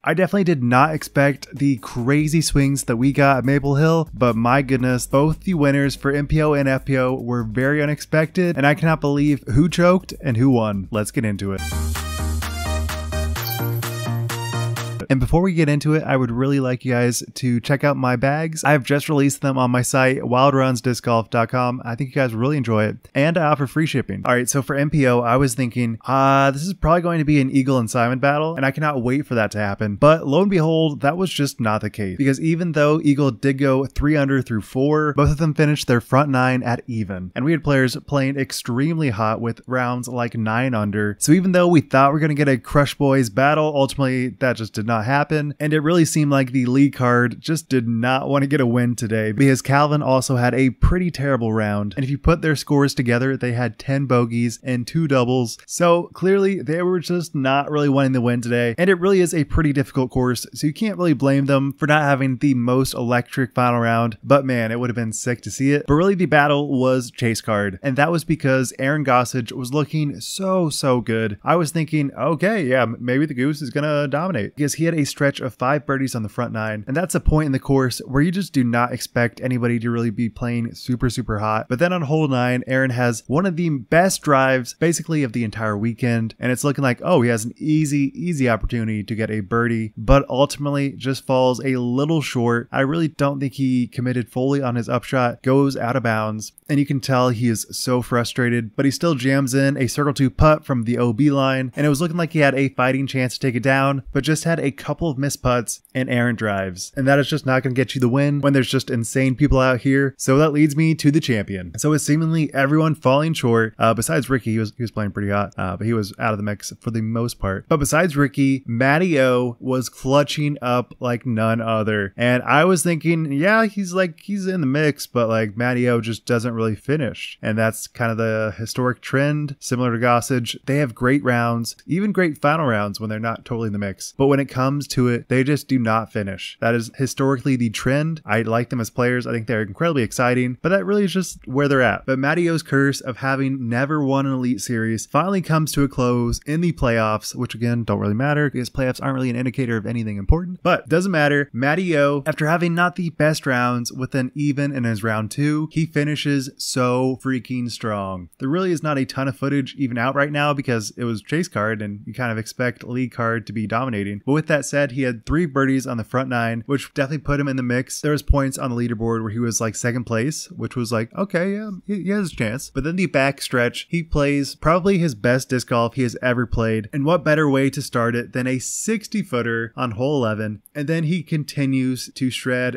I definitely did not expect the crazy swings that we got at Maple Hill, but my goodness, both the winners for MPO and FPO were very unexpected, and I cannot believe who choked and who won. Let's get into it. And before we get into it, I would really like you guys to check out my bags. I have just released them on my site, wildrunsdiscgolf.com. I think you guys will really enjoy it. And I offer free shipping. All right, so for MPO, I was thinking, this is probably going to be an Eagle and Simon battle, and I cannot wait for that to happen. But lo and behold, that was just not the case. Because even though Eagle did go 3 under through 4, both of them finished their front 9 at even. And we had players playing extremely hot with rounds like 9 under. So even though we thought we were going to get a Crush Boys battle, ultimately that just did not happen, and it really seemed like the lead card just did not want to get a win today because Calvin also had a pretty terrible round, and if you put their scores together, they had 10 bogeys and 2 doubles, so clearly they were just not really wanting to win today, and it really is a pretty difficult course, so you can't really blame them for not having the most electric final round, but man, it would have been sick to see it. But really the battle was chase card, and that was because Aaron Gossage was looking so good. I was thinking, okay, yeah, maybe the Goose is gonna dominate, because he had a stretch of 5 birdies on the front 9, and that's a point in the course where you just do not expect anybody to really be playing super hot. But then on hole 9, Aaron has one of the best drives basically of the entire weekend, and it's looking like, oh, he has an easy opportunity to get a birdie, but ultimately just falls a little short. I really don't think he committed fully on his upshot, goes out of bounds, and you can tell he is so frustrated, but he still jams in a circle 2 putt from the OB line, and it was looking like he had a fighting chance to take it down, but just had a couple of missed putts and Aaron drives, and that is just not going to get you the win when there's just insane people out here. So that leads me to the champion. So with seemingly everyone falling short, besides Ricky, he was playing pretty hot, but he was out of the mix for the most part. But besides Ricky, Matty O was clutching up like none other, and I was thinking, yeah, he's in the mix, but like Matty O just doesn't really finish, and that's kind of the historic trend. Similar to Gossage, they have great rounds, even great final rounds when they're not totally in the mix, but when it comes to it, they just do not finish. That is historically the trend. I like them as players. I think they're incredibly exciting, but that really is just where they're at. But Matty O's curse of having never won an Elite Series finally comes to a close in the playoffs, which again don't really matter because playoffs aren't really an indicator of anything important, but doesn't matter. Matty O, after having not the best rounds with an even in his round 2, he finishes so freaking strong. There really is not a ton of footage even out right now because it was chase card and you kind of expect lead card to be dominating. But with that said, he had 3 birdies on the front 9, which definitely put him in the mix. There was points on the leaderboard where he was like 2nd place, which was like, okay, yeah, he has a chance. But then the back stretch, he plays probably his best disc golf he has ever played. And what better way to start it than a 60-footer on hole 11? And then he continues to shred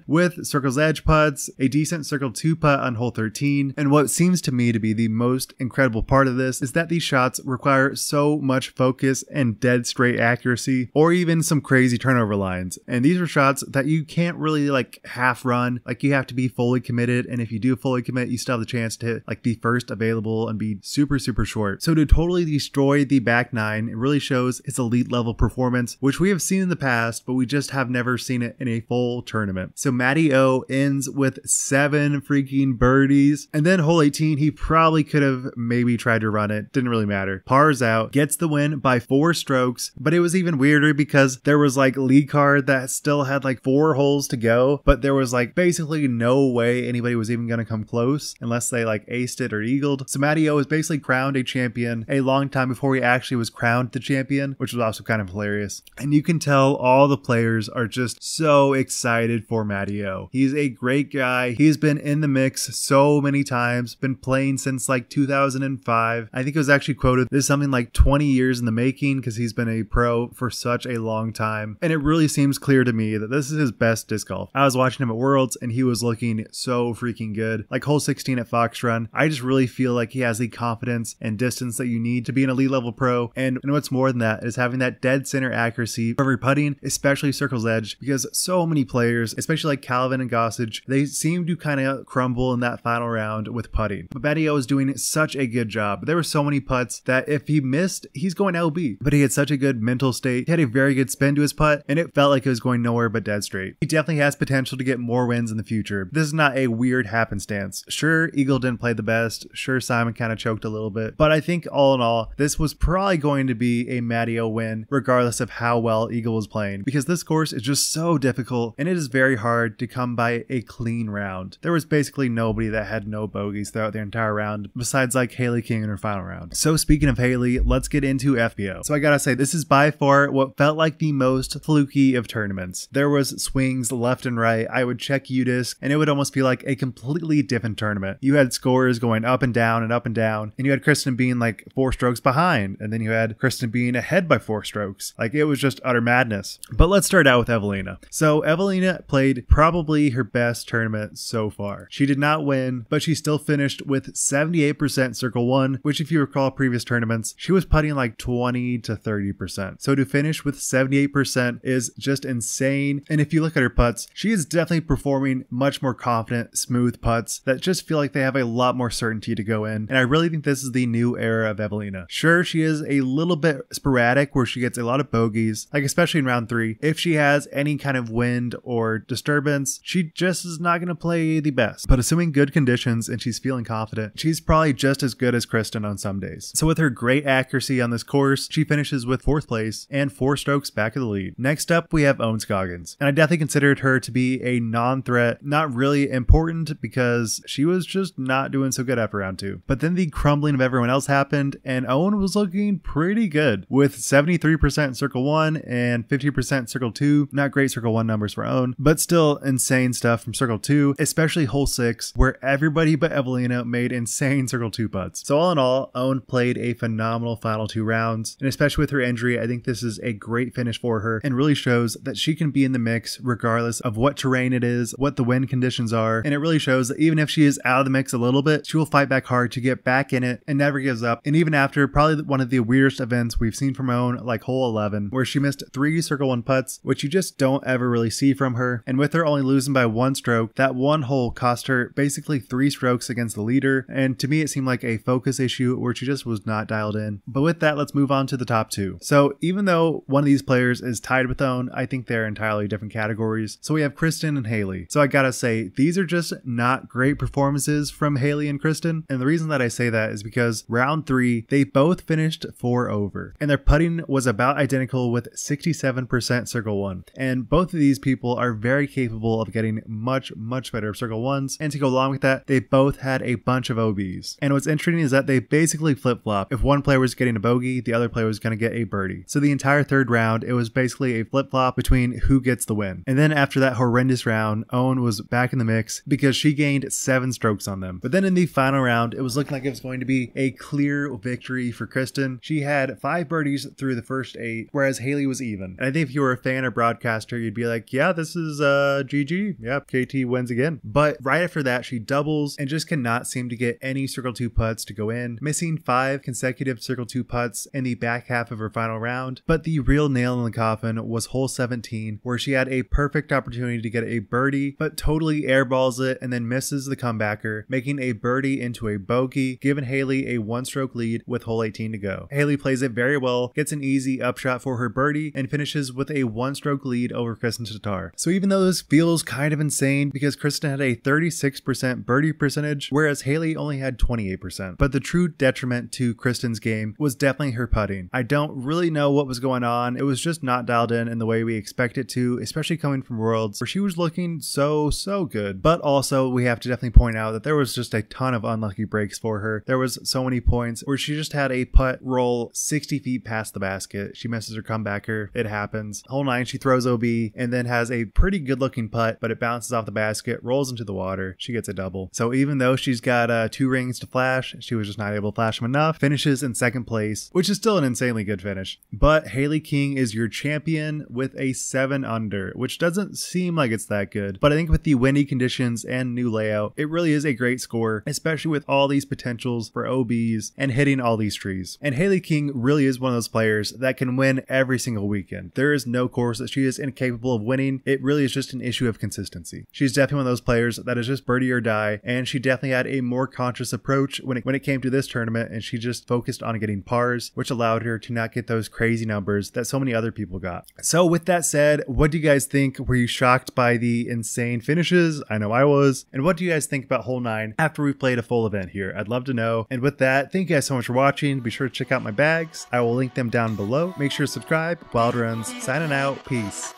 with circle's edge putts, a decent circle 2 putt on hole 13. And what seems to me to be the most incredible part of this is that these shots require so much focus and dead straight accuracy, or even some crazy turnover lines. And these are shots that you can't really like half run. Like you have to be fully committed, and if you do fully commit, you still have the chance to hit like the first available and be super short. So to totally destroy the back 9, it really shows its elite level performance, which we have seen in the past, but we just have never seen it in a full tournament. So Matty O ends with 7 freaking birdies, and then hole 18, he probably could have maybe tried to run it. Didn't really matter. Pars out, gets the win by 4 strokes, but it was even weirder because there was like lead card that still had like 4 holes to go, but there was like basically no way anybody was even going to come close unless they like aced it or eagled. So Matty O was basically crowned a champion a long time before he actually was crowned the champion, which was also kind of hilarious. And you can tell all the players are just so excited for Matty O. He's a great guy. He's been in the mix so many times, been playing since like 2005. I think it was actually quoted, this is something like 20 years in the making because he's been a pro for such a long time. And it really seems clear to me that this is his best disc golf. I was watching him at Worlds and he was looking so freaking good. Like hole 16 at Fox Run, I just really feel like he has the confidence and distance that you need to be an elite level pro. And what's more than that is having that dead center accuracy for every putting, especially circle's edge, because so many players, especially like Calvin and Gossage, they seem to kind of crumble in that final round with putting. But Matty O is doing such a good job. There were so many putts that if he missed, he's going LB. But he had such a good mental state. He had a very good spin to his putt, and it felt like it was going nowhere but dead straight. He definitely has potential to get more wins in the future. This is not a weird happenstance. Sure, Eagle didn't play the best. Sure, Simon kind of choked a little bit. But I think all in all, this was probably going to be a Matty O win, regardless of how well Eagle was playing, because this course is just so difficult, and it is very hard to come by a clean round. There was basically nobody that had no bogeys throughout the entire round, besides like Haley King in her final round. So speaking of Haley, let's get into FBO. So I gotta say, this is by far what felt like the most fluky of tournaments. There was swings left and right. I would check UDisc, and it would almost feel like a completely different tournament. You had scores going up and down and up and down, and you had Kristin being like 4 strokes behind, and then you had Kristin being ahead by 4 strokes. Like, it was just utter madness. But let's start out with Evelina. So Evelina played probably her best tournament so far. She did not win, but she still finished with 78% circle 1, which if you recall previous tournaments, she was putting like 20 to 30%. So to finish with 78% is just insane. And if you look at her putts, she is definitely performing much more confident, smooth putts that just feel like they have a lot more certainty to go in. And I really think this is the new era of Evelina. Sure, she is a little bit sporadic where she gets a lot of bogeys, like especially in round 3. If she has any kind of wind or disturbance, she just is not going to play the best. But assuming good conditions and she's feeling confident, she's probably just as good as Kristin on some days. So with her great accuracy on this course, she finishes with 4th place and 4 strokes back of the lead. Next up, we have Owen Scoggins. And I definitely considered her to be a non-threat, not really important because she was just not doing so good after round 2. But then the crumbling of everyone else happened, and Owen was looking pretty good with 73% circle 1 and 50% circle 2. Not great circle 1 numbers for Owen, but still insane stuff from circle 2, especially hole 6, where everybody but Evelina made insane circle 2 putts. So all in all, Owen played a phenomenal final 2 rounds, and especially with her injury, I think this is a great finish for her and really shows that she can be in the mix regardless of what terrain it is, what the wind conditions are, and it really shows that even if she is out of the mix a little bit, she will fight back hard to get back in it and never gives up. And even after probably one of the weirdest events we've seen from Owen, like hole 11, where she missed 3 circle 1 putts, which you just don't ever really see from her, and with her only losing by 1 stroke, that one hole cost her basically 3 strokes against the leader, and to me it seemed like a focus issue where she just was not dialed in. But with that, let's move on to the top 2. So even though one of these players is tied with Owen, I think they're entirely different categories. So we have Kristin and Haley. So I gotta say, these are just not great performances from Haley and Kristin, and the reason that I say that is because round 3, they both finished 4 over, and their putting was about identical with 67% circle 1. And both of these people are very capable of getting much better circle 1s, and to go along with that, they both had a bunch of OBs. And what's interesting is that they basically flip-flop. If one player was getting a bogey, the other player was going to get a birdie. So the entire 3rd round, it was basically a flip-flop between who gets the win. And then after that horrendous round, Owen was back in the mix because she gained 7 strokes on them. But then in the final round, it was looking like it was going to be a clear victory for Kristin. She had 5 birdies through the first 8, whereas Haley was even. And I think if you were a fan or broadcaster, you'd be like, yeah, this is GG. Yep, KT wins again. But right after that, she doubles and just cannot seem to get any circle 2 putts to go in, missing 5 consecutive circle 2 putts in the back half of her final round. But the real nail in the coffin was hole 17, where she had a perfect opportunity to get a birdie, but totally airballs it and then misses the comebacker, making a birdie into a bogey, giving Haley a 1-stroke lead with hole 18 to go. Haley plays it very well, gets an easy upshot for her birdie, and finishes with a 1-stroke lead over Kristin Tattar. So even though this feels kind of insane because Kristin had a 36% birdie percentage, whereas Haley only had 28%. But the true detriment to Kristin's game was definitely her putting. I don't really know what was going on. It was just not dialed in the way we expect it to, especially coming from Worlds, where she was looking so good. But also, we have to definitely point out that there was just a ton of unlucky breaks for her. There was so many points where she just had a putt roll 60 feet past the basket. She misses her comebacker. It happens. Hole 9, she throws OB and then has a pretty good looking putt, but it bounces off the basket, rolls into the water. She gets a double. So even though she's got 2 rings to flash, she was just not able to flash them enough. Finishes in 2nd place, which is still an insanely good finish. But Haley King is your champion with a 7 under, which doesn't seem like it's that good. But I think with the windy conditions and new layout, it really is a great score, especially with all these potentials for OBs and hitting all these trees. And Haley King really is one of those players that can win every single weekend. There is no course that she is incapable of winning. It really is just an issue of consistency. She's definitely one of those players that is just birdie or die, and she definitely had a more conscious approach when it came to this tournament, and she just focused on getting pars, which allowed her to not get those crazy numbers that so many other people got. So with that said, what do you guys think? Were you shocked by the insane finishes? I know I was. And what do you guys think about hole 9 after we've played a full event here? I'd love to know. And with that, thank you guys so much for watching. Be sure to check out my bags. I will link them down below. Make sure to subscribe. Wild Runs signing out. Peace.